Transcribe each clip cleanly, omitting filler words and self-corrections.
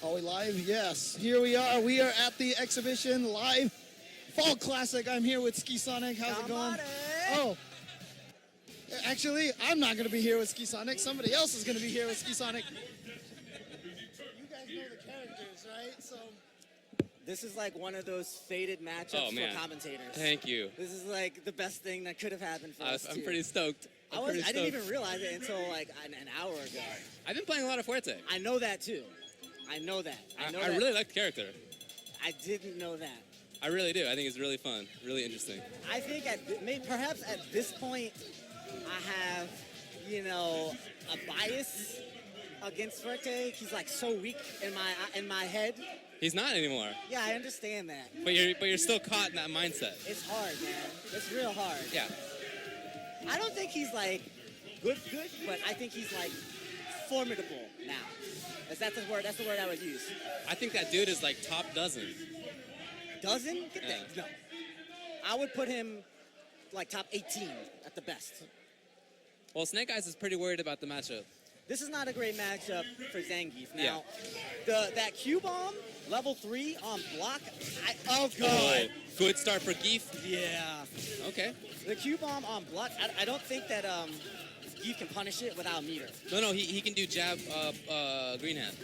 Are we live? Yes. Here we are. We are at the exhibition live Fall Classic. I'm here with Ski Sonic. How's it going? Oh. Actually, I'm not going to be here with Ski Sonic. Somebody else is going to be here with Ski Sonic. You guys know the characters, right? So this is like one of those fated matchups for commentators. Thank you. This is like the best thing that could have happened for us. I'm pretty stoked. I didn't even realize it until like an hour ago. I've been playing a lot of Fuerte. I know that too. I know that. I really like the character. I didn't know that. I really do. I think it's really fun, really interesting. I think perhaps at this point, I have, a bias against Fuerte. He's like so weak in my head. He's not anymore. Yeah, I understand that. But you're still caught in that mindset. It's hard, man. It's real hard. Yeah. I don't think he's like good, but I think he's like formidable now. That's the word I would use. I think that dude is like top dozen. Dozen? Yeah. No. I would put him like top 18 at the best. Well, Snake Eyes is pretty worried about the matchup. This is not a great matchup for Zangief. Now, that Q-bomb, level 3 on block, oh, God. Oh, good start for Geef. Yeah. Okay. The Q-bomb on block, I don't think that Geef can punish it without meter. No, he can do jab, green hand.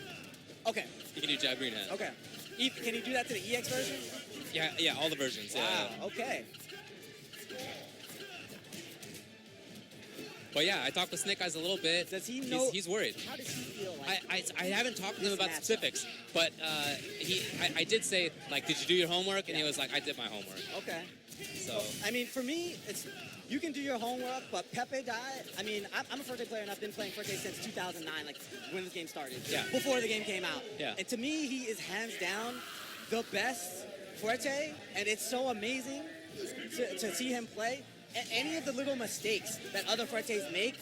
Okay. He can do jab, green hand. Okay. Can he do that to the EX version? Yeah, all the versions. Wow, yeah. Okay. But yeah, I talked with Snake Eyes a little bit. Does he know? He's worried. How does he feel like? I haven't talked to him about specifics, but I did say, like, did you do your homework? And he was like, I did my homework. Okay. So I mean, for me, you can do your homework, but Pepeday, I mean, I'm a Fuerte player, and I've been playing Fuerte since 2009, like when this game started. Yeah. Before the game came out. Yeah. And to me, he is hands down the best Fuerte, and it's so amazing to see him play. And any of the little mistakes that other Fuertes make,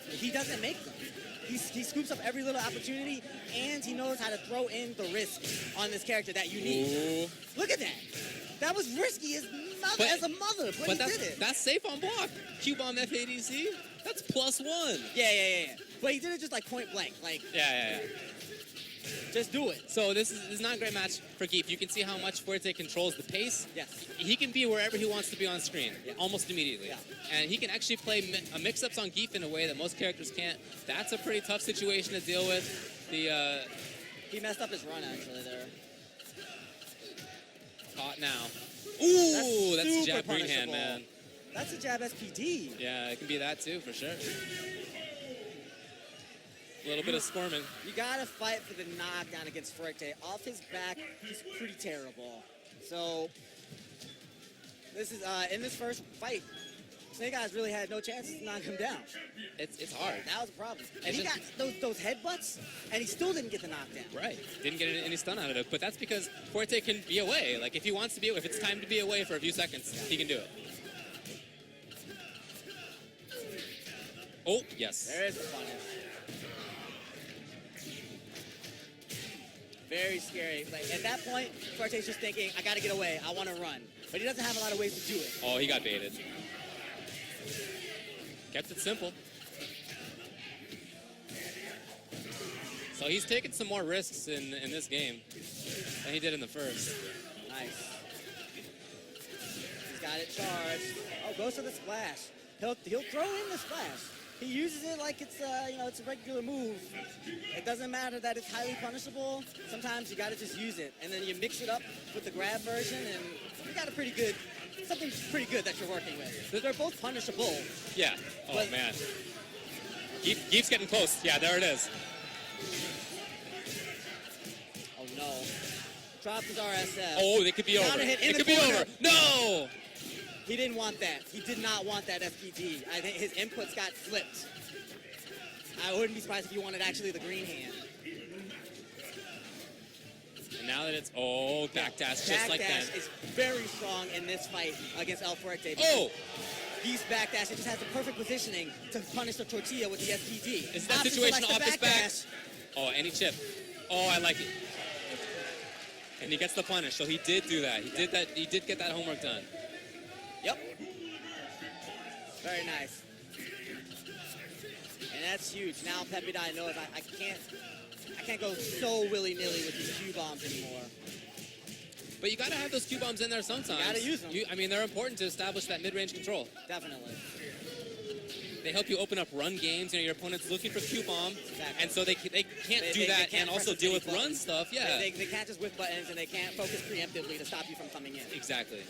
he doesn't make them. He scoops up every little opportunity, and he knows how to throw in the risk on this character that you need. Ooh. Look at that. That was risky as a mother, but he did it. That's safe on block. Q-bomb FADC, that's +1. Yeah. But he did it just like point blank. Like, Yeah. just do it. So this is not a great match for Geef. You can see how much Fuerte controls the pace. Yes. He can be wherever he wants to be on screen, almost immediately. Yeah. And he can actually play mix-ups on Geef in a way that most characters can't. That's a pretty tough situation to deal with. He messed up his run, actually, there. Caught now. Ooh, that's a jab green punishable. hand, man. That's a jab SPD. Yeah, it can be that too, for sure. A little bit of squirming. You gotta fight for the knockdown against Fuerte. Off his back, he's pretty terrible. So, this is, in this first fight, Snake Eyes really had no chance to knock him down. It's hard. That was a problem. And he got those headbutts, and he still didn't get the knockdown. Right. Didn't get any stun out of it. But that's because Fuerte can be away. Like, if he wants to be away, if it's time to be away for a few seconds, he can do it. Oh, yes. There is the punish. Very scary. Like, at that point, Fuerte's just thinking, I gotta get away. I want to run. But he doesn't have a lot of ways to do it. Oh, he got baited. Kept it simple. So he's taken some more risks in this game than he did in the first. Nice. He's got it charged. Oh, goes for the splash. He'll throw in the splash. He uses it like it's it's a regular move. It doesn't matter that it's highly punishable. Sometimes you gotta just use it, and then you mix it up with the grab version, and you got something pretty good that you're working with. They're both punishable. Yeah. Oh But- man. Geef's getting close. Yeah, there it is. Oh no. Dropped his RSF. Oh, it could be over. Counter hit in It the could be corner. over. No. He didn't want that. He did not want that FPD. I think his inputs got flipped. I wouldn't be surprised if he wanted actually the green hand. And now that it's backdash just like that. Backdash is very strong in this fight against El Fuerte. Oh, He's backdash. It just has the perfect positioning to punish the tortilla with the FPD. is that Option situation selects off the his back? backdash. Oh, any chip. Oh, I like it. And he gets the punish. So he did do that. He did that. He did get that homework done. Yep. Very nice. And that's huge. Now Pepeday knows I can't go so willy-nilly with these Q bombs anymore. But you got to have those Q bombs in there sometimes. You gotta use them. I mean, they're important to establish that mid-range control. Definitely. They help you open up run games. Your opponent's looking for Q bomb, Exactly. and so they can't do They that can't and also press deal any with run buttons. stuff. Yeah, They can't just whip buttons, and they can't focus preemptively to stop you from coming in. exactly.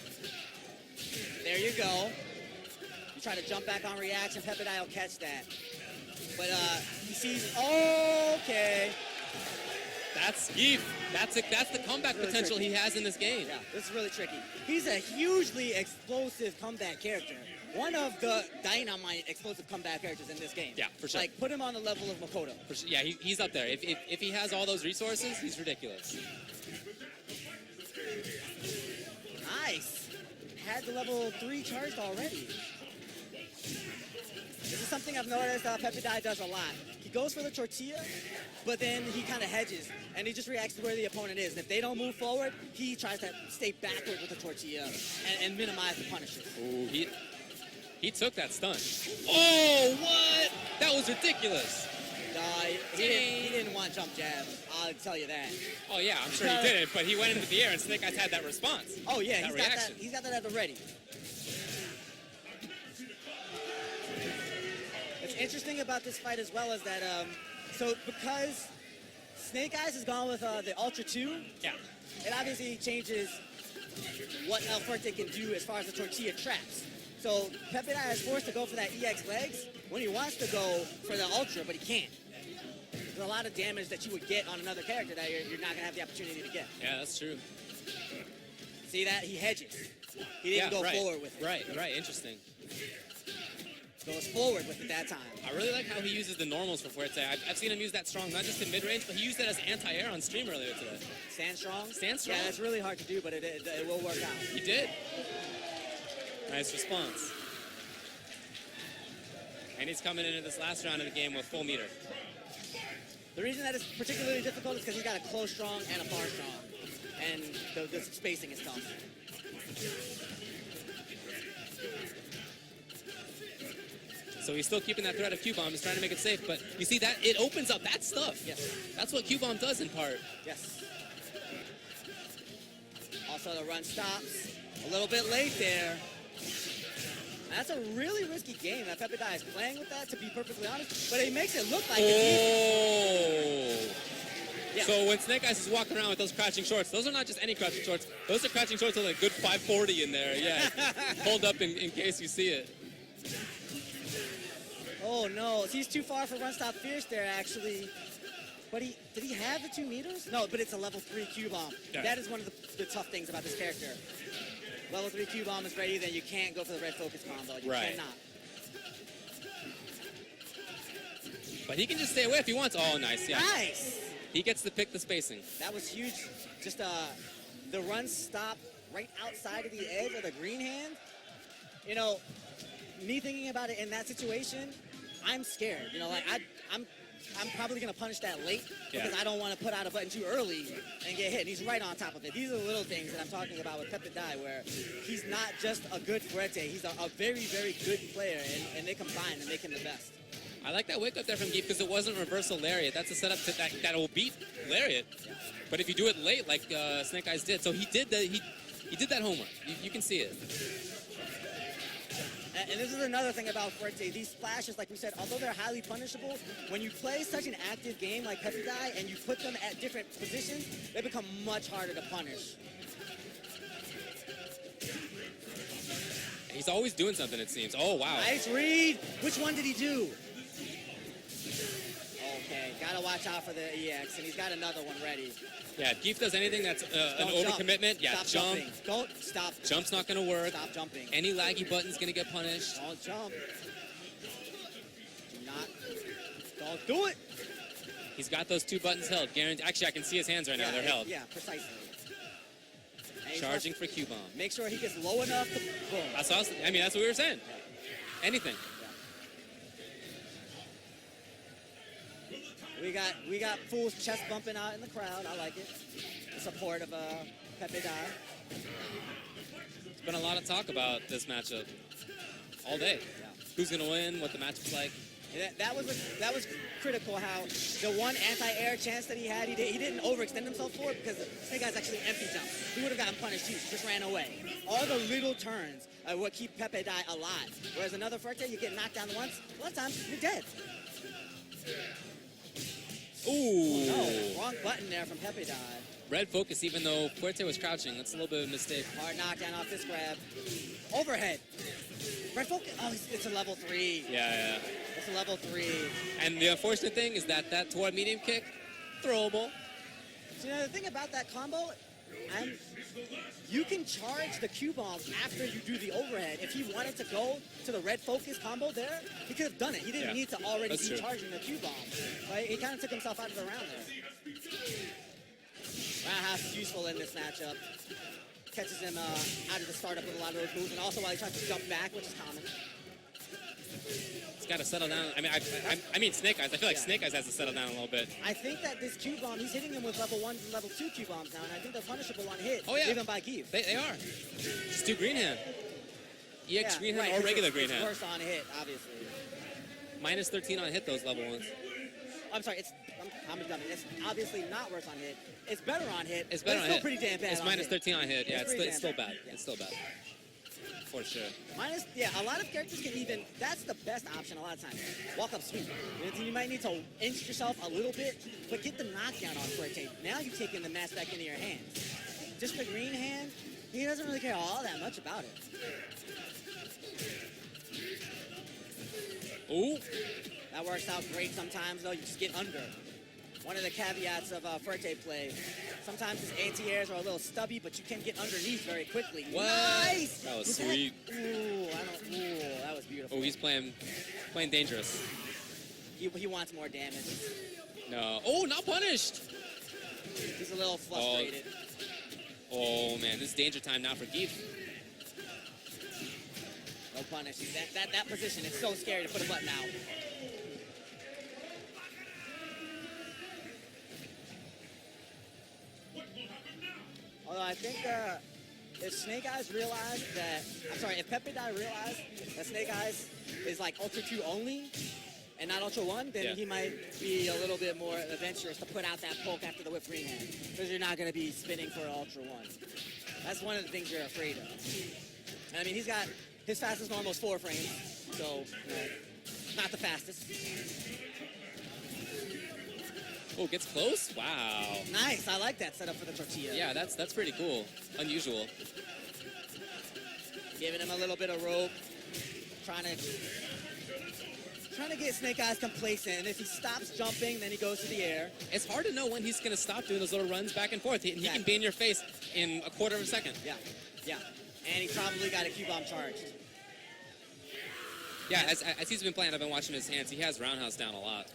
There you go. You try to jump back on reaction. Pepeday will catch that. But he sees, okay. That's Geef. That's the comeback Really potential tricky. he has in this game. Yeah, this is really tricky. He's a hugely explosive comeback character. One of the dynamite explosive comeback characters in this game. Yeah, for sure. Like, put him on the level of Makoto. For sure. Yeah, he's up there. If he has all those resources, he's ridiculous. Nice. Had the level 3 charged already. This is something I've noticed Pepeday does a lot. He goes for the tortilla, but then he kind of hedges, and he just reacts to where the opponent is. And if they don't move forward, he tries to stay backward with the tortilla and minimize the punishes. Ooh, he took that stun. Oh, what? That was ridiculous. He didn't want jump jab. I'll tell you that. Oh yeah, I'm sure he didn't, but he went into the air and Snake Eyes had that response. Oh yeah, That he's got that. reaction. He's got that at the ready. What's interesting about this fight as well is that so because Snake Eyes has gone with the Ultra 2, Yeah. it obviously changes what El Fuerte can do as far as the tortilla traps. So Pepeday is forced to go for that EX legs when he wants to go for the Ultra, but he can't. There's a lot of damage that you would get on another character that you're not going to have the opportunity to get. Yeah, that's true. See that? He hedges. He didn't go right. forward with it. Right, interesting. Goes forward with it that time. I really like how he uses the normals for Fuerte. I've seen him use that strong, not just in mid-range, but he used it as anti-air on stream earlier today. Stand strong? Stand strong. Yeah, that's really hard to do, but it will work out. He did. Nice response. And he's coming into this last round of the game with full meter. The reason that it's particularly difficult is because he's got a close strong and a far strong. And the spacing is tough. So he's still keeping that threat of Q-Bomb. He's trying to make it safe, but you see that? It opens up that stuff. Yes. That's what Q-Bomb does in part. Yes. Also, the run stops. A little bit late there. That's a really risky game that Pepeday is playing with that, to be perfectly honest. But he makes it look like it's easy. Yeah. So when Snake Eyes is walking around with those crouching shorts, those are not just any crouching shorts. Those are crouching shorts with a good 540 in there. Yeah. Hold up in case you see it. Oh no, he's too far for run stop fierce there actually. But did he have the 2 meters? No, but it's a level 3 Q-bomb. Yeah. That is one of the tough things about this character. Level 3 Q-bomb is ready, then you can't go for the red focus combo. You Right. cannot. But he can just stay away if he wants. Oh, nice. Yeah. Nice! He gets to pick the spacing. That was huge. Just the run stop right outside of the edge of the green hand. You know, me thinking about it in that situation, I'm scared. You know, like I'm probably gonna punish that late because Yeah. I don't want to put out a button too early and get hit. And he's right on top of it. These are the little things that I'm talking about with Pepeday, where he's not just a good Fuerte, he's a very, very good player, and they combine and make him the best. I like that wake up there from Geef because it wasn't reversal lariat. That's a setup that will beat lariat. Yeah. But if you do it late, like Snake Eyes did, so he did that. He did that homework. You can see it. And this is another thing about Fuerte. These splashes, like we said, although they're highly punishable, when you play such an active game like Pepeday and you put them at different positions, they become much harder to punish. He's always doing something, it seems. Oh, wow. Nice read. Which one did he do? Okay, gotta watch out for the EX, and he's got another one ready. Yeah, if Geef does anything that's an Don't jump. overcommitment, yeah, Stop jump. jumping. Don't stop. Jump's not going to work. Stop jumping. Any laggy button's going to get punished. Don't jump. Do not. Don't do it. He's got those 2 buttons held. Actually, I can see his hands right now. They're held. Yeah, precisely. And Charging for Q-bomb. Make sure he gets low enough to boom. That's awesome. I mean, that's what we were saying. Anything. We got fools chest bumping out in the crowd. I like it. The support of Pepeday. There's been a lot of talk about this matchup all day. Yeah. Who's going to win, what the matchup's like. That was critical how the one anti-air chance that he had, he didn't overextend himself for it because Snake Eyes actually empty jumped. He would have gotten punished too, just ran away. All the little turns are what keep Pepeday alive. Whereas another Fuerte, you get knocked down once, a lot of times you're dead. Ooh. No, wrong button there from Pepeday. Red focus, even though Fuerte was crouching. That's a little bit of a mistake. Hard knockdown off this grab. Overhead. Red focus. Oh, it's a level 3. Yeah. It's a level 3. And the unfortunate thing is that toward medium kick, throwable. So, the thing about that combo, you can charge the Q-bomb after you do the overhead. If he wanted to go to the red focus combo there, he could have done it. He didn't need to already be charging the Q-bomb. Right? He kind of took himself out of the round there. Roundhouse is useful in this matchup. Catches him out of the startup with a lot of those moves, and also while he tries to jump back, which is common. He's got to settle down. I mean Snake Eyes. I feel like Snake Eyes has to settle down a little bit. I think that this Q-bomb, he's hitting him with level 1 and level 2 Q-bombs now, and I think they're punishable on hit, even by Geef. They are. Just do green hand. EX green hand or regular green hand. Worse on hit, obviously. Minus 13 on hit, those level ones. I'm sorry, I'm dumb. It's obviously not worse on hit. It's better on hit. It's better but on it's still hit. pretty damn bad. It's on minus hit. 13 on hit. Yeah, it's still bad. Yeah. It's still bad. For sure. A lot of characters can even, that's the best option a lot of times. Walk up sweep. You might need to inch yourself a little bit, but get the knockdown on Fuerte. Now you've taken the match back into your hands. Just the green hand, he doesn't really care all that much about it. Ooh. That works out great sometimes, though. You just get under. One of the caveats of Fuerte play. Sometimes his anti-airs are a little stubby, but you can get underneath very quickly. What? Nice! That was sweet. That was beautiful. Oh, he's playing dangerous. He wants more damage. No. Oh, not punished. He's a little frustrated. Oh man, this is danger time now for Geef. No punish. That position, it's so scary to put a button out. Although I think if Snake Eyes realized that, if Pepeday realized that Snake Eyes is like Ultra 2 only and not Ultra 1, then he might be a little bit more adventurous to put out that poke after the whip green hand, because you're not going to be spinning for Ultra 1. That's one of the things you're afraid of. I mean, he's got, his fastest normal is 4 frames, so not the fastest. Oh, gets close? Wow. Nice, I like that setup for the tortilla. Yeah, that's pretty cool. Unusual. Giving him a little bit of rope. Trying to get Snake Eyes complacent, and if he stops jumping, then he goes to the air. It's hard to know when he's going to stop doing those little runs back and forth. He can be in your face in a quarter of a second. Yeah. And he probably got a Q-bomb charged. Yeah, as he's been playing, I've been watching his hands. He has roundhouse down a lot.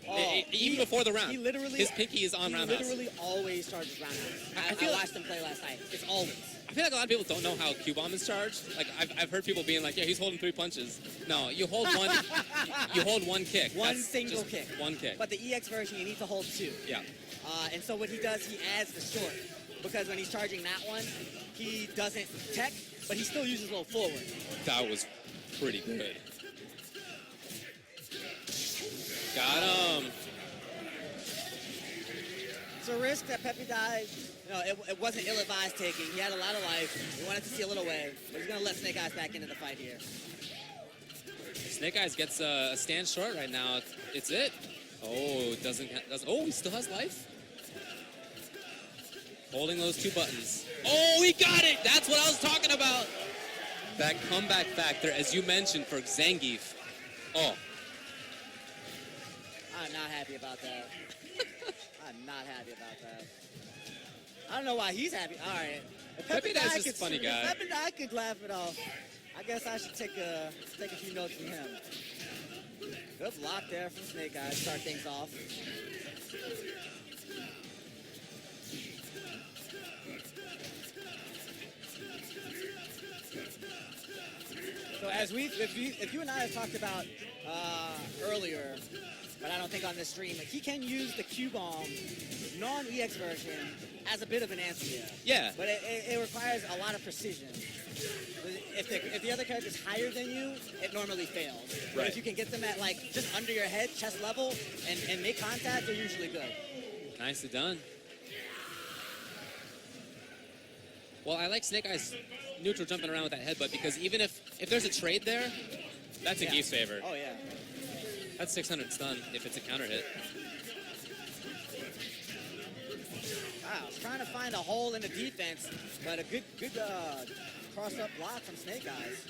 Oh, Even before the round. His pinky is on roundhouse. He literally always charges roundhouse. I watched him play last night. It's always. I feel like a lot of people don't know how Q-bomb is charged. Like I've heard people being like, yeah, he's holding 3 punches. No, you hold one. You hold one kick. One single kick. One kick. But the EX version, you need to hold 2. Yeah. And so what he does, he adds the short, because when he's charging that one, he doesn't tech, but he still uses a little forward. That was pretty good. Got him. It's a risk that Pepeday, it wasn't ill-advised taking. He had a lot of life. He wanted to seal it away. But he's going to let Snake Eyes back into the fight here. Snake Eyes gets a stand short right now. It's it. Oh, oh, he still has life. Holding those two buttons. Oh, he got it. That's what I was talking about. That comeback factor, as you mentioned, for Zangief. Oh. I'm not happy about that. I'm not happy about that. I don't know why he's happy. All right. Pepeday's just a funny guy. Pepeday could laugh it off. I guess I should take a few notes from him. Good block there from Snake Eyes. Start things off. So as if you and I have talked about earlier, but I don't think on this stream, he can use the Q-Bomb non-EX version as a bit of an answer. Yeah. But it requires a lot of precision. If the other character's higher than you, it normally fails. But Right. if you can get them at like just under your head, chest level, and make contact, they're usually good. Nicely done. Well, I like Snake Eyes neutral jumping around with that headbutt because even if there's a trade there, that's a Geef's favor. Oh yeah. That's 600 stun if it's a counter hit. Wow, trying to find a hole in the defense, but a good cross-up block from Snake Eyes.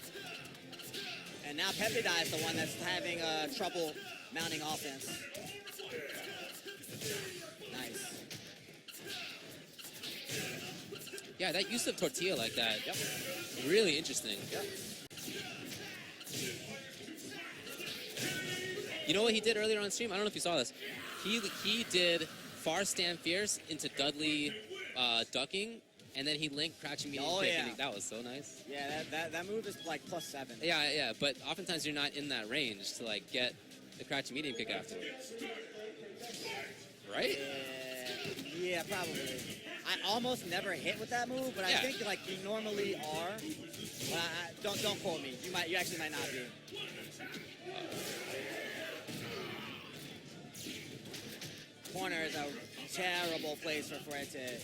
And now Pepeday is the one that's having trouble mounting offense. Nice. Yeah, that use of tortilla like that. Yep. Really interesting. Yep. You know what he did earlier on stream? I don't know if you saw this. He did far stand fierce into Dudley ducking, and then he linked crouching medium kick. yeah. And that was so nice. Yeah, that move is like +7. Yeah, but oftentimes you're not in that range to like get the crouching medium kick afterwards. Right? Yeah, probably. I almost never hit with that move, but I think like you normally are. But don't quote me. You actually might not be. Corner is a terrible place for Fuerte.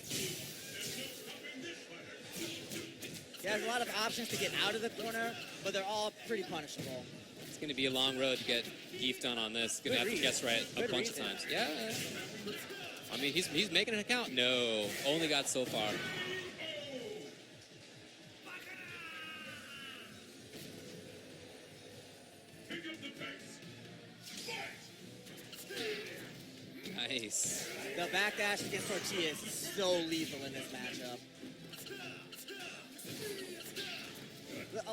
He has a lot of options to get out of the corner, but they're all pretty punishable. It's going to be a long road to get Geef done on this. Going to have to guess right a bunch of times. Yeah. I mean, he's making an account. No, only got so far. Nice. The backdash against Tortilla is so lethal in this matchup.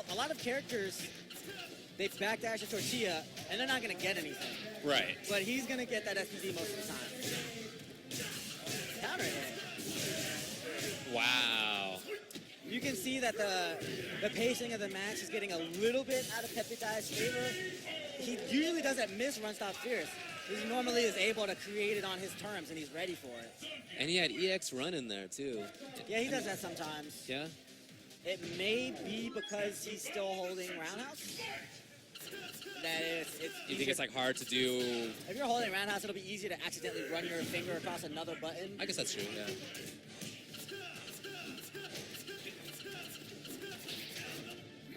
A lot of characters, they backdash a Tortilla, and they're not going to get anything. Right. But he's going to get that SPD most of the time. Counter hit. Wow. You can see that the pacing of the match is getting a little bit out of Pepeday's favor. He usually doesn't miss run stop fierce. He normally is able to create it on his terms, and he's ready for it. And he had EX run in there, too. Yeah, he does that sometimes. Yeah? It may be because he's still holding Roundhouse. That it's You think it's like hard to do? If you're holding Roundhouse, it'll be easier to accidentally run your finger across another button. I guess that's true, yeah.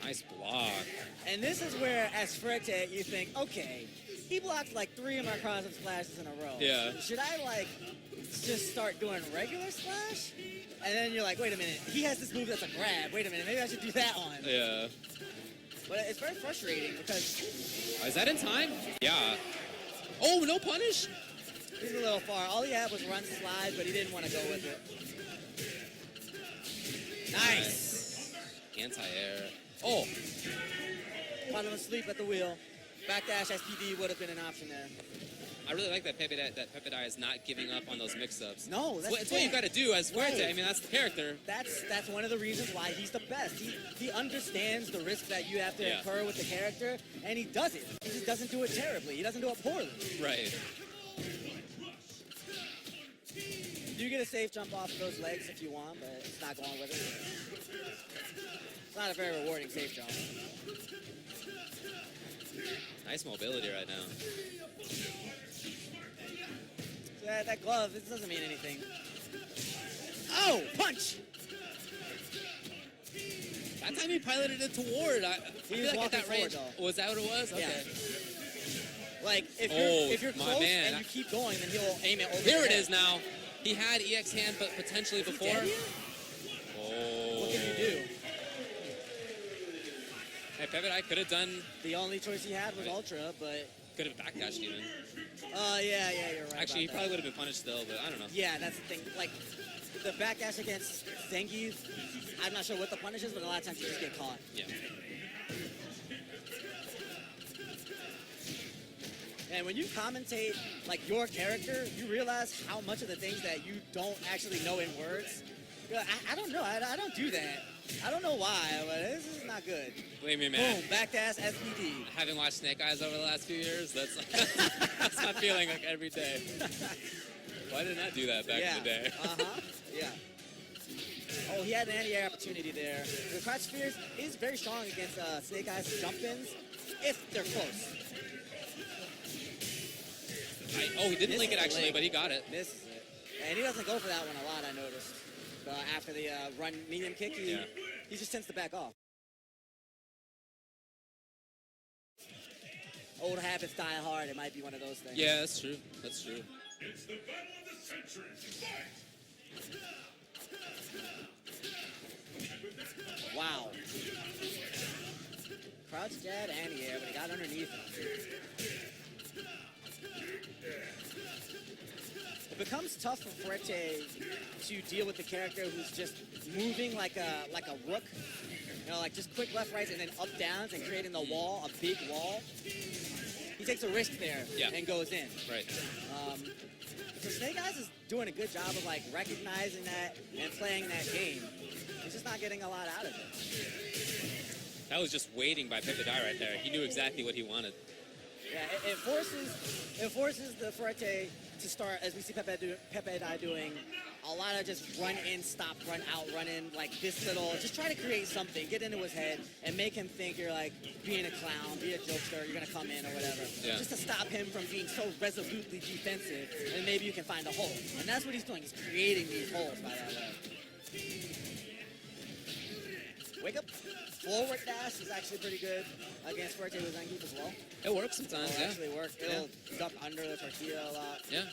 Nice block. And this is where, as Fuerte, you think, okay, he blocked like 3 of my cross-up splashes in a row. Yeah. Should I like just start doing regular splash? And then you're like, wait a minute, he has this move that's a grab. Wait a minute, maybe I should do that one. Yeah. But it's very frustrating because Is that in time? Yeah. Oh, no punish? he's a little far. All he had was run slide, but he didn't want to go with it. Nice. Anti-air. Oh. Caught him asleep at the wheel. Backdash SPD would have been an option there. I really like that Pepeday is not giving up on those mix-ups. No, that's It's what you got to do as Fuerte. Right. I mean, that's the character. That's one of the reasons why he's the best. He understands the risk that you have to incur with the character, and he does it. He just doesn't do it terribly. He doesn't do it poorly. Right. You get a safe jump off of those legs if you want, but it's not going with it. It's not a very rewarding safe jump. Nice mobility right now. So that glove, this doesn't mean anything. Oh, punch! That time he piloted it toward. I feel was like at that walking range. forward, though. Was that what it was? Okay. Yeah. Like, if you're my close man. and you keep going, then he'll aim it over Here your it head. is now. He had EX hand, but potentially Is he before. dead here? Oh. What can you do? Hey, Pepeday could have done. The only choice he had was Ultra, but... Could have backdashed even. Yeah, you're right. Actually, he about probably that. would have been punished still, but I don't know. Yeah, that's the thing. Like, the backdash against Zangief, I'm not sure what the punish is, but a lot of times you just get caught. Yeah. And when you commentate, like, your character, you realize how much of the things that you don't actually know in words. You're like, I don't know. I don't do that. I don't know why, but this is not good. Believe me, man. Boom, backdash SPD. Having watched Snake Eyes over the last few years, that's that's my feeling like every day. Why didn't I do that back in the day? Yeah. Oh, he had an anti-air opportunity there. The crouch spheres is very strong against Snake Eyes jump-ins if they're close. He didn't link it Misses the actually, leg. but he got it. Misses it. And he doesn't go for that one a lot, I noticed. After the run medium kick, he just tends to back off. Old habits die hard. It might be one of those things. Yeah, that's true. That's true. It's the battle of the century. Fight! Wow. Crouch jab anti-air, but he got underneath him. It becomes tough for Fuerte to deal with the character who's just moving like a rook. You know, like just quick left, rights, and then up downs and creating a wall, a big wall. He takes a risk there and goes in. Right. So Snake Eyes is doing a good job of like recognizing that and playing that game. He's just not getting a lot out of it. That was just waiting by Pepeday right there. He knew exactly what he wanted. Yeah, it forces the Fuerte to start, as we see Pepeday doing, a lot of just run in, stop, run out, run in, like this little, just try to create something, get into his head, and make him think you're like being a clown, be a jokester, you're gonna come in or whatever. Yeah. Just to stop him from being so resolutely defensive, and maybe you can find a hole. And that's what he's doing, he's creating these holes by that way. Wake up. Forward dash is actually pretty good against Fuerte with Zangief as well. It works sometimes, It'll actually work. It'll duck under the tortilla a lot. Yeah.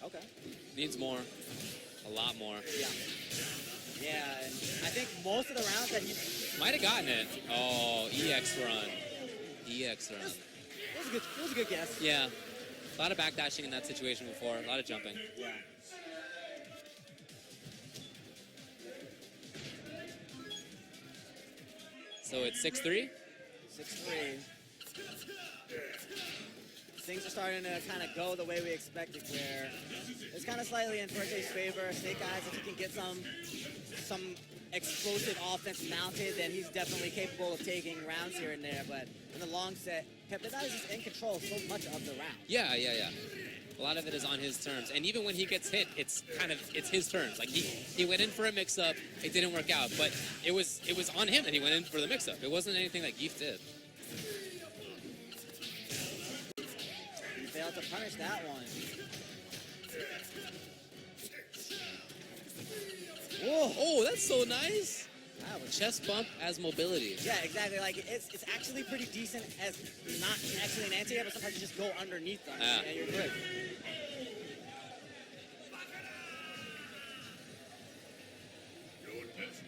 Okay. Needs more. A lot more. Yeah. Yeah, and I think most of the rounds that he... Might have gotten it. Oh, EX run. EX run. It was a good guess. Yeah. A lot of backdashing in that situation before. A lot of jumping. Yeah. So it's 6-3? 6-3. Things are starting to kind of go the way we expected, where it's kind of slightly in Fuerte's favor. Snake Eyes, if he can get some explosive offense mounted, then he's definitely capable of taking rounds here and there. But in the long set, Pepeday is in control so much of the round. Yeah. A lot of it is on his terms. And even when he gets hit, it's his terms. Like he went in for a mix-up, it didn't work out. But it was on him that he went in for the mix-up. It wasn't anything that Geef did. He failed to punish that one. Whoa! Oh, that's so nice. That was Chest bump as mobility. Yeah, exactly. Like it's actually pretty decent as not actually an anti-air, but sometimes you just go underneath them and you're good.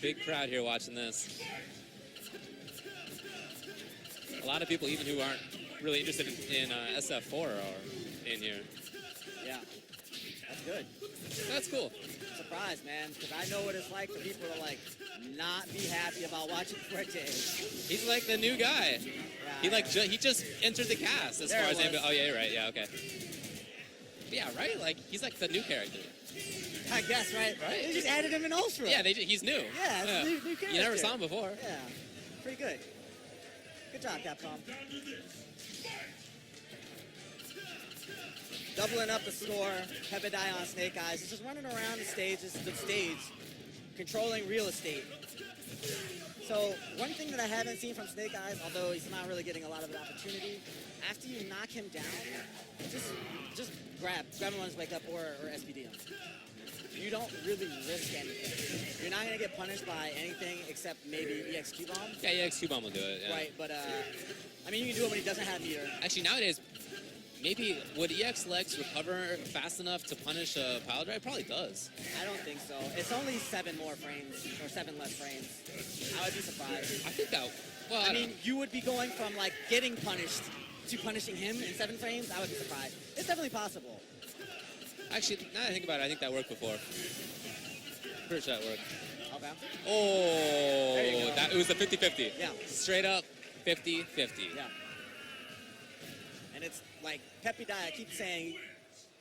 Big crowd here watching this. A lot of people, even who aren't really interested in SF4, are in here. Yeah, that's good. That's cool. Surprised, man, because I know what it's like for people to like not be happy about watching Fuerte. He's like the new guy. Yeah, He just entered the cast as There far it as was. oh yeah, you're right. Yeah, okay. But yeah, right. Like he's like the new character. I guess, right? Right. They just added him in Ultra. Yeah, he's new. Yeah, it's a new character. You never saw him before. Yeah, pretty good. Good job, Capcom. Doubling up the score. Pepeday on Snake Eyes. He's just running around the stage. controlling real estate. So one thing that I haven't seen from Snake Eyes, although he's not really getting a lot of an opportunity, after you knock him down, just grab him on his wake up or SPD him. You don't really risk anything. You're not going to get punished by anything except maybe EX Q-Bomb. Yeah, EX Q-Bomb will do it. Yeah. Right, but I mean, you can do it when he doesn't have meter. Actually, nowadays, maybe would EX Lex recover fast enough to punish a pile drive? Probably does. I don't think so. It's only 7 more frames, or 7 less frames. I would be surprised. I think that. Well, I I mean, mean, you would be going from like getting punished to punishing him in 7 frames. I would be surprised. It's definitely possible. actually, now that I think about it, I think that worked before. Pretty sure that worked. Okay. Oh, There you go. it was a 50-50. Yeah. Straight up 50-50. Yeah. And it's like Pepeday, I keep saying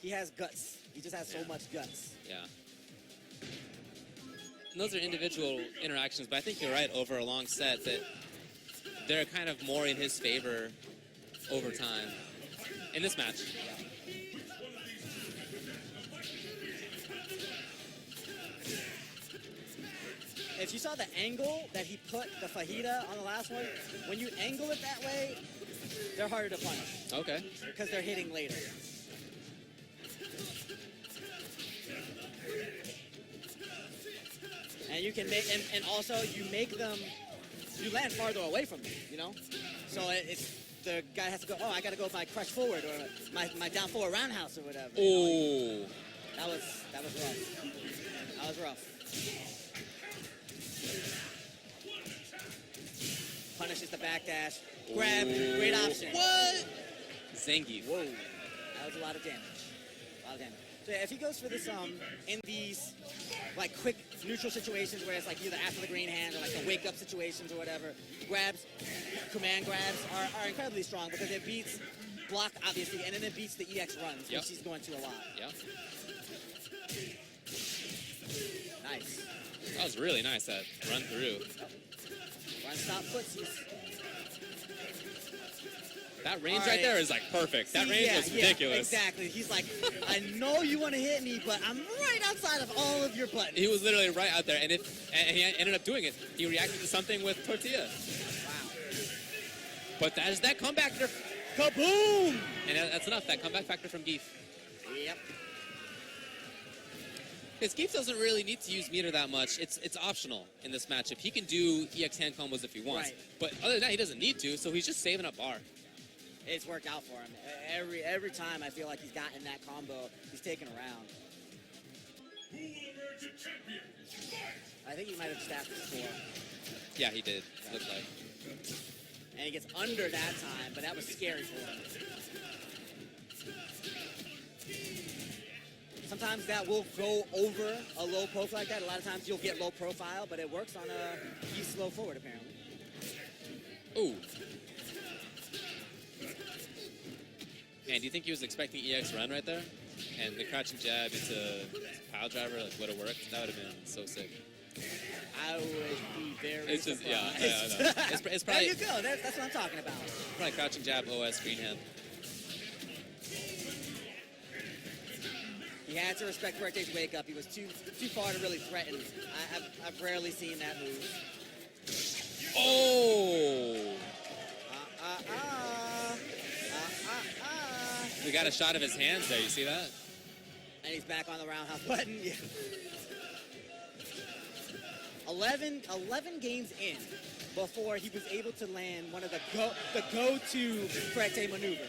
he has guts. He just has so much guts. Yeah. And those are individual interactions, but I think you're right over a long set that they're kind of more in his favor over time in this match. If you saw the angle that he put the fajita on the last one, when you angle it that way, they're harder to punish Okay. because they're hitting later. And you can make, and also you make them, you land farther away from them, you know? So it's, the guy has to go, oh, I gotta go with my crush forward or my down forward roundhouse or whatever. Oh. That was rough. That was rough. Punishes the backdash. Grab, great option. What? Zangief. Whoa. That was a lot of damage. A lot of damage. So yeah, if he goes for this in these like quick neutral situations where it's like either after the green hand or like the wake up situations or whatever, grabs, command grabs are incredibly strong because it beats block obviously, and then it beats the EX runs, Yep. which he's going to a lot. Yep. Nice. That was really nice, that run through. Run stop footsies. That range All right right. there is like perfect. That range was ridiculous. Exactly. He's like, I know you want to hit me, but I'm right outside of all of your buttons. He was literally right out there, and he ended up doing it. He reacted to something with tortilla. Wow. But that is that comeback factor. Kaboom! And that's enough, that comeback factor from Geef. Yep. Because Geef doesn't really need to use meter that much. It's optional in this matchup. He can do EX hand combos if he wants. Right. But other than that, he doesn't need to, so he's just saving up bar. It's worked out for him. Every time I feel like he's gotten that combo, he's taken around. Who will emerge a champion? Fight! I think he might have stacked the score. Yeah, he did. Looked like. And he gets under that time, but that was scary for him. Sometimes that will go over a low poke like that. A lot of times you'll get low profile, but it works on a he's slow forward apparently. Ooh. Man, do you think he was expecting EX run right there? And the crouching jab into pile driver like would have worked? That would have been so sick. I would be very It's just, yeah, surprised. I know. It's There probably, you go. That's what I'm talking about. probably crouching jab, OS, green hand. He had to respect Fuerte's wake up. He was too far to really threaten. I've rarely seen that move. Oh! Ah. We got a shot of his hands there, you see that? And he's back on the roundhouse button. Yeah. 11 games in before he was able to land one of the go-to Fuerte maneuvers.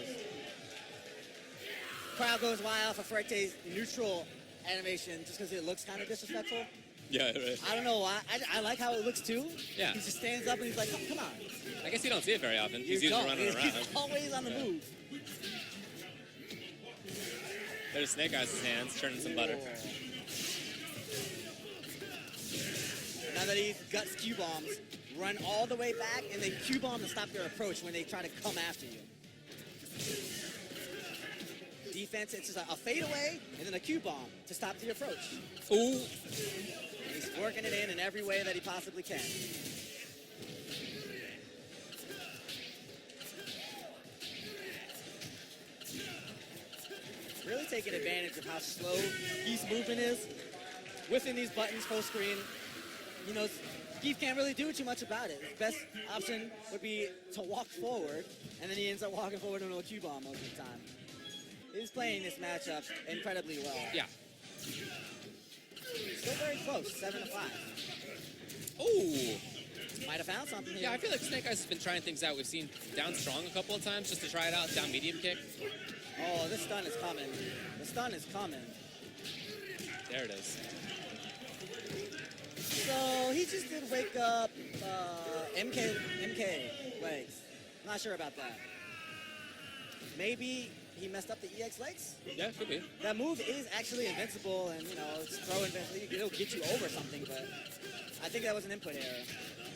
Crowd goes wild for Fuerte's neutral animation just because it looks kind of disrespectful. Yeah, right. I don't know why. I like how it looks too. Yeah. He just stands up and he's like, come on. I guess you don't see it very often. He's You usually don't. running around. He's always on the Yeah. move. There's Snake Eyes' hands, churning some butter. Now that he's guts Q-bombs, run all the way back and then Q-bomb to stop their approach when they try to come after you. Defense, it's just a fadeaway and then a Q-bomb to stop the approach. Ooh. And he's working it in every way that he possibly can. Really taking advantage of how slow Geef's movement is. Within these buttons full screen, you know, Zangief can't really do too much about it. His best option would be to walk forward, and then he ends up walking forward into a Q-bomb most of the time. He's playing this matchup incredibly well. Yeah. Still very close, 7-5. Oh. Might have found something here. Yeah, I feel like Snake Eyes has been trying things out. We've seen down strong a couple of times just to try it out. Down medium kick. Oh, this stun is coming. The stun is coming. There it is. So he just did wake up MK legs. Not sure about that. Maybe he messed up the EX legs? Yeah, could be. That move is actually invincible, and you know, it's throw invincible. It'll get you over something, but I think that was an input error.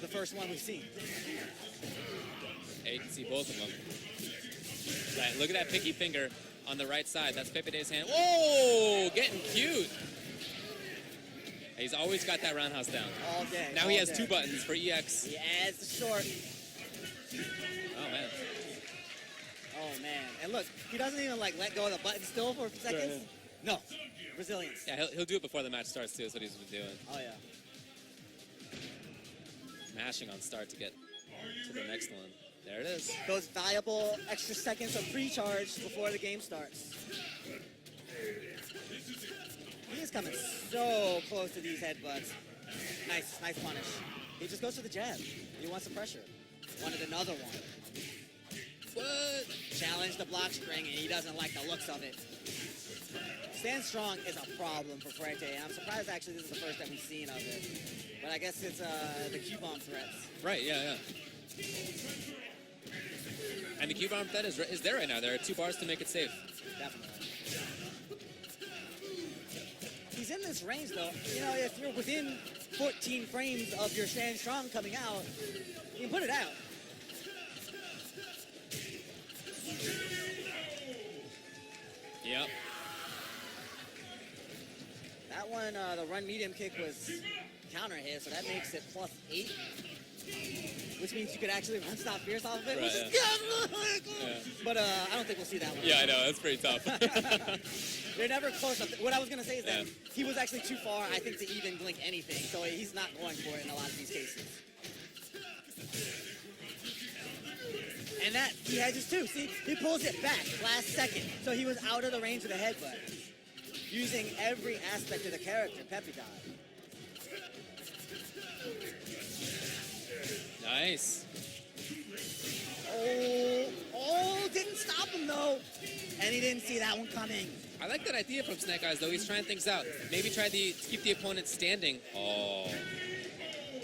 The first one we've seen. Yeah, you can see both of them. Right, look at that picky finger on the right side. That's Pepeday's hand. Whoa, getting cute. He's always got that roundhouse down. All day. Now all he has day. 2 buttons for EX. He adds the short. Oh, man. Oh man. And look, he doesn't even like let go of the button still for seconds. Right. No. Resilience. Yeah, he'll do it before the match starts, too. That's what he's been doing. Oh yeah. Mashing on start to get to the next one. There it is. Those valuable extra seconds of pre-charge before the game starts. He is coming so close to these headbutts. Nice punish. He just goes for the jab. He wants the pressure. Wanted another one. What? Challenge the block string, and he doesn't like the looks of it. Stand strong is a problem for Fuerte, and I'm surprised actually this is the first that we've seen of it. But I guess it's the Q-bomb threats. Right, yeah. And the Q-bomb threat is there right now. There are 2 bars to make it safe. Definitely. He's in this range though. You know, if you're within 14 frames of your stand strong coming out, you can put it out. Yep. That one, the run medium kick was counter hit, so that makes it +8. Which means you could actually run stop fierce off of it. Right, Which is yeah. But I don't think we'll see that one. Yeah, I know. That's pretty tough. They're never close enough. What I was going to say is that Yeah. he was actually too far, I think, to even blink anything. So he's not going for it in a lot of these cases. And that, he hedges too. See, he pulls it back last second. So he was out of the range of the headbutt. Using every aspect of the character, Pepeday. Nice. Oh, didn't stop him though. And he didn't see that one coming. I like that idea from Snake Eyes, though. He's trying things out. Maybe try to keep the opponent standing. Oh.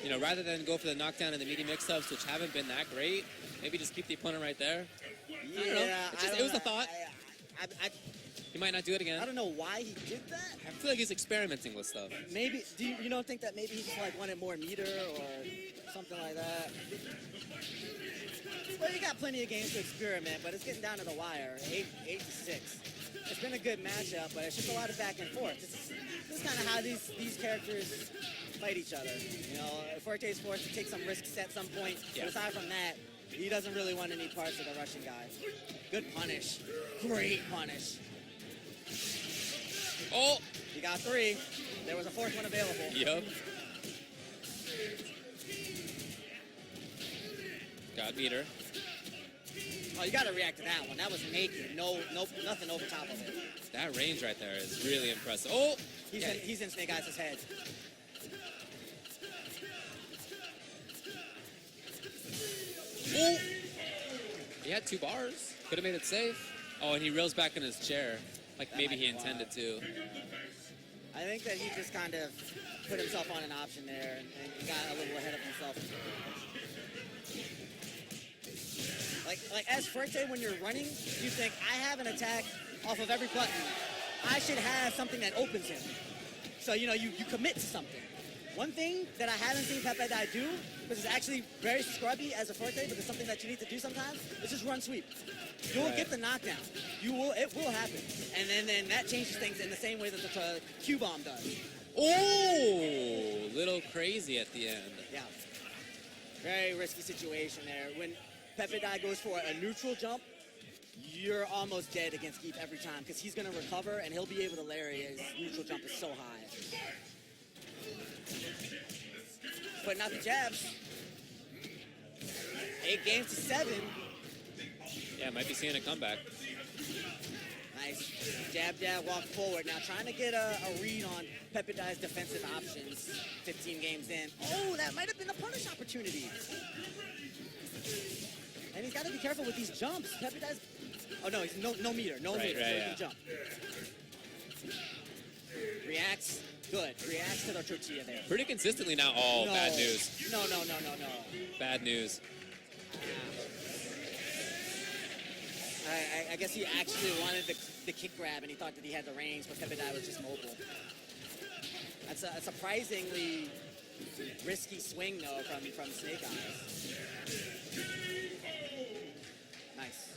You know, rather than go for the knockdown and the medium mix-ups, which haven't been that great, maybe just keep the opponent right there. Yeah, I don't know. It was a thought. He might not do it again. I don't know why he did that. I feel like he's experimenting with stuff. Maybe, you don't think that maybe he just like wanted more meter or something like that? Well, you got plenty of games to experiment, but it's getting down to the wire, 8-6. It's been a good matchup, but it's just a lot of back and forth. This is kind of how these characters fight each other. You know, Fuerte is forced to take some risks at some point, Yeah. but aside from that, he doesn't really want any parts of the Russian guy. Good punish. Great punish. Oh! You got 3. There was a 4th one available. Yep. Got meter. Oh, you got to react to that one. That was naked. Nothing over top of it. That range right there is really impressive. Oh! He's in Snake Eyes' head. Oh! He had 2 bars. Could have made it safe. Oh, and he reels back in his chair. Like That maybe might he be intended to. I think that he just kind of put himself on an option there and got a little ahead of himself. Like as Fuerte, when you're running, you think, I have an attack off of every button. I should have something that opens him. So, you know, you commit to something. One thing that I haven't seen Pepeday do, which is actually very scrubby as a Fuerte, but it's something that you need to do sometimes, is just run sweep. You'll get the knockdown. It will happen. And then that changes things in the same way that the Q-bomb does. Oh! Little crazy at the end. Yeah. Very risky situation there. When Pepeday goes for a neutral jump, you're almost dead against Zangief every time because he's going to recover and he'll be able to lariat. His neutral jump is so high. putting out the jabs. 8 games to 7. Yeah, might be seeing a comeback. Nice. Jab, jab, walk forward. Now trying to get a read on Pepeday's defensive options 15 games in. Oh, that might have been a punish opportunity. And he's got to be careful with these jumps. Pepeday's... Oh, no, he's no meter. No meter. So he can jump. Reacts. Good. Reacts to the tortilla there. Pretty consistently now. Oh, No. bad news. No. Bad news. I guess he actually wanted the kick grab, and he thought that he had the range, but Pepeday was just mobile. That's a surprisingly risky swing, though, from Snake Eyes. Nice.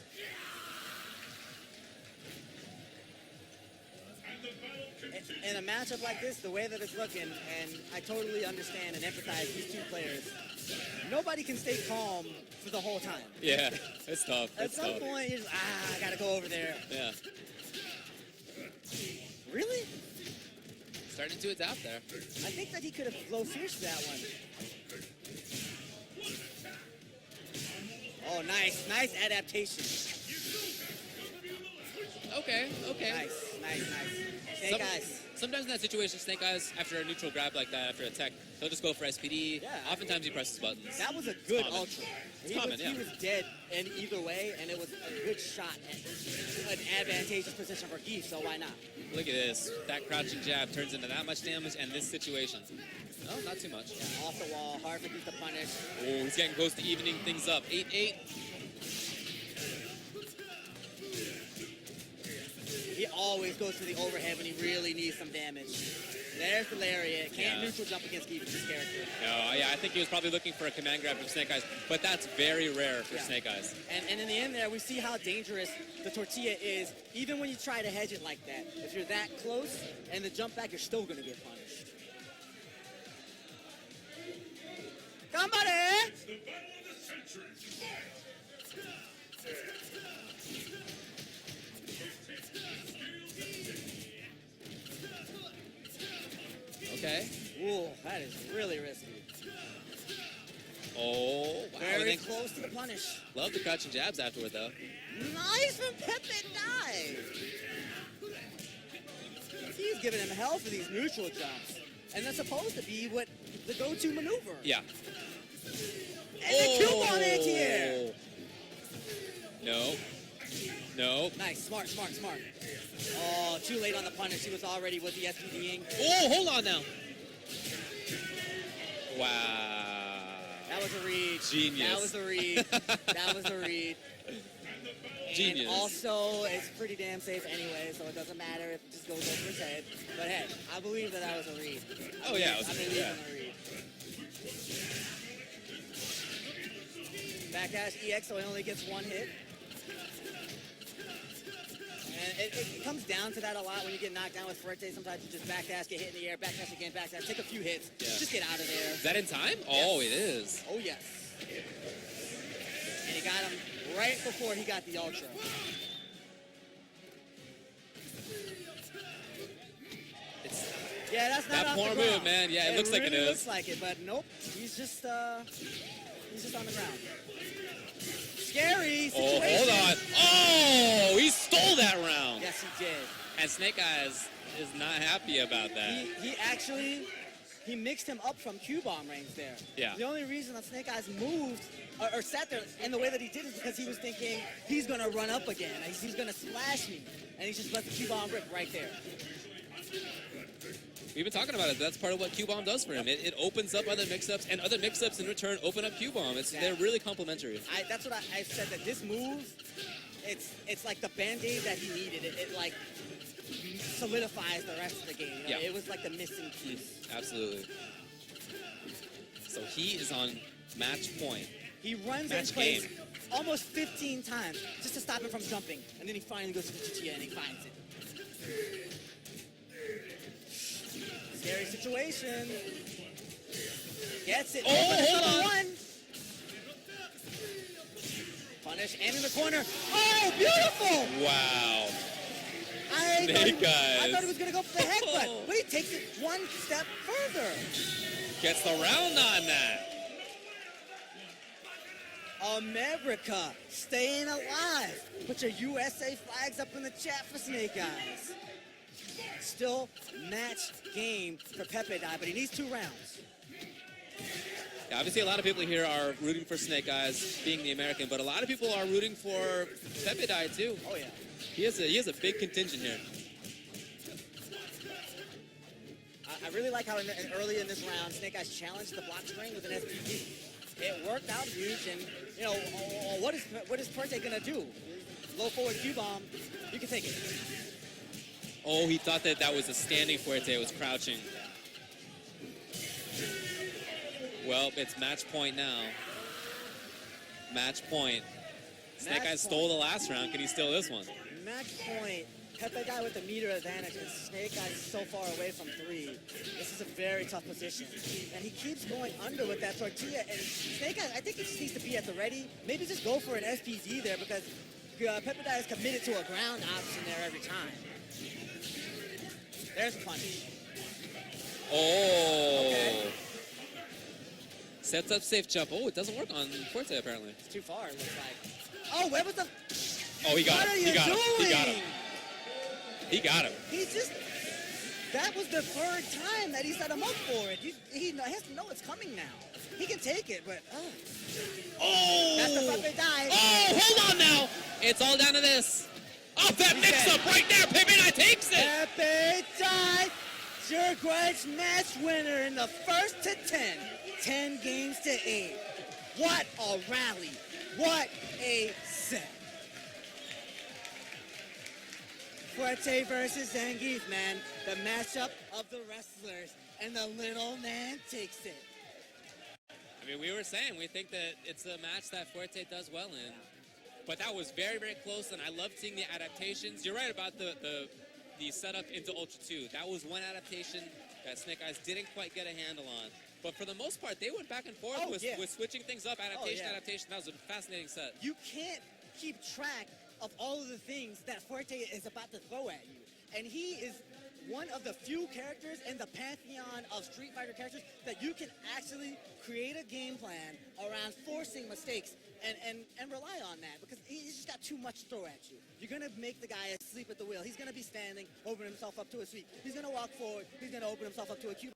In a matchup like this, the way that it's looking, and I totally understand and empathize these two players, nobody can stay calm for the whole time. Yeah, it's tough. At It's some tough. point, you're just, I gotta go over there. Yeah. Really? Starting to adapt there. I think that he could have low fierced that one. Oh, nice adaptation. Okay. Nice. Snake Eyes. Sometimes in that situation, Snake Eyes, after a neutral grab like that, after a tech, he'll just go for SPD. Yeah. Oftentimes he presses buttons. That was a good common. ultra. It's common, He was dead in either way, and it was a good shot at an advantageous position for Geef, so why not? Look at this. That crouching jab turns into that much damage, and this situation. No, not too much. Yeah, off the wall, hard for Geef to punish. Oh, he's getting close to evening things up. 8-8. He always goes for the overhead when he really needs some damage. There's the lariat. Can't neutral jump against Geef, this character. No, yeah, I think he was probably looking for a command grab from Snake Eyes, but that's very rare for Snake Eyes. And in the end there, we see how dangerous the tortilla is, even when you try to hedge it like that. If you're that close and the jump back, you're still going to get punished. Gambare! The battle of the century. Okay. Ooh, that is really risky. Oh, wow. Very And then close to the punish. love the crouching jabs afterward, though. Nice from Pepeday! He's giving him hell for these neutral jumps. And that's supposed to be what the go-to maneuver. Yeah. And the kill bomb anti-air! No. Nice, smart. Oh, too late on the punish. He was already with the SPDing. Oh, hold on now. Wow. That was a read. Genius. That was a read. That was a read. Genius. And also, it's pretty damn safe anyway, so it doesn't matter if it just goes over his head. But hey, I believe that was a read. Oh, yeah, it was I a read, believe yeah. in a read. Backdash EX, so he only gets one hit. And it comes down to that a lot when you get knocked down with Fuerte. Sometimes you just backdash, get hit in the air, backdash again, backdash, take a few hits, just get out of there. Is that in time? Oh, it is. Oh, yes. And he got him right before he got the ultra. Yeah, that's not That off poor the move, ground. man. Yeah, it looks like it really is. looks like it, but nope. He's just on the ground. Scary situation. Oh, hold on. Oh, he stole that round. Yes, he did. And Snake Eyes is not happy about that. He actually mixed him up from Q-bomb range there. Yeah. The only reason that Snake Eyes moved or sat there in the way that he did is because he was thinking he's going to run up again. He's going to splash me. And he just let the Q-bomb rip right there. We've been talking about it. That's part of what Q-Bomb does for him. It opens up other mix-ups, and other mix-ups in return open up Q-Bomb. They're really complementary. That's what I said, that this move, it's like the Band-Aid that he needed. It like solidifies the rest of the game. You know? Yeah. It was like the missing piece. Absolutely. So he is on match point. He runs Match in place game. almost 15 times just to stop him from jumping. And then he finally goes to the tortilla and he finds it. Scary situation. Gets it. Oh, hold on. One. Punish and in the corner. Oh, beautiful! Wow. I Snake I Eyes. thought he was going to go for the headbutt, but he takes it one step further. Gets the round on that. America staying alive. Put your USA flags up in the chat for Snake Eyes. Still match game for Pepeday, but he needs 2 rounds. Yeah, obviously, a lot of people here are rooting for Snake Eyes, being the American, but a lot of people are rooting for Pepeday too. Oh yeah. He has a big contingent here. I really like how early in this round, Snake Eyes challenged the block string with an SPG. It worked out huge, and you know what is Fuerte gonna do? Low forward Q bomb, you can take it. Oh, he thought that was a standing Fuerte. It was crouching. Well, it's match point now. Match point. Snake Eyes stole the last round. Can he steal this one? Match point. Pepeday with the meter advantage, and Snake Eyes is so far away from 3. This is a very tough position. And he keeps going under with that tortilla. And Snake Eyes, I think he just needs to be at the ready. Maybe just go for an SPZ there because Pepeday is committed to a ground option there every time. There's a punch. Oh. Okay. Sets up safe jump. Oh, it doesn't work on Fuerte apparently. It's too far, it looks like. Oh, where was the... Oh, he got what him. are you He got doing? him. He got him. He got him. He just... That was the 3rd time that he set him up for it. He has to know it's coming now. He can take it, but... Oh! That's the Pepeday. Oh, hold on now. It's all down to this. Oh, that mix-up right there. Pepeday takes it. Pepeday, Jerk match winner in the 1st to 10. 10 games to 8. What a rally. What a set. Fuerte versus Zangief, man. The matchup of the wrestlers. And the little man takes it. I mean, we were saying we think that it's a match that Fuerte does well in. But that was very, very close, and I loved seeing the adaptations. You're right about the setup into Ultra 2. That was one adaptation that Snake Eyes didn't quite get a handle on. But for the most part, they went back and forth with switching things up, adaptation. That was a fascinating set. You can't keep track of all of the things that Fuerte is about to throw at you. And he is one of the few characters in the pantheon of Street Fighter characters that you can actually create a game plan around forcing mistakes and rely on that, because he's just got too much to throw at you. You're going to make the guy asleep at the wheel. He's going to be standing, opening himself up to a sweep. He's going to walk forward. He's going to open himself up to a cube.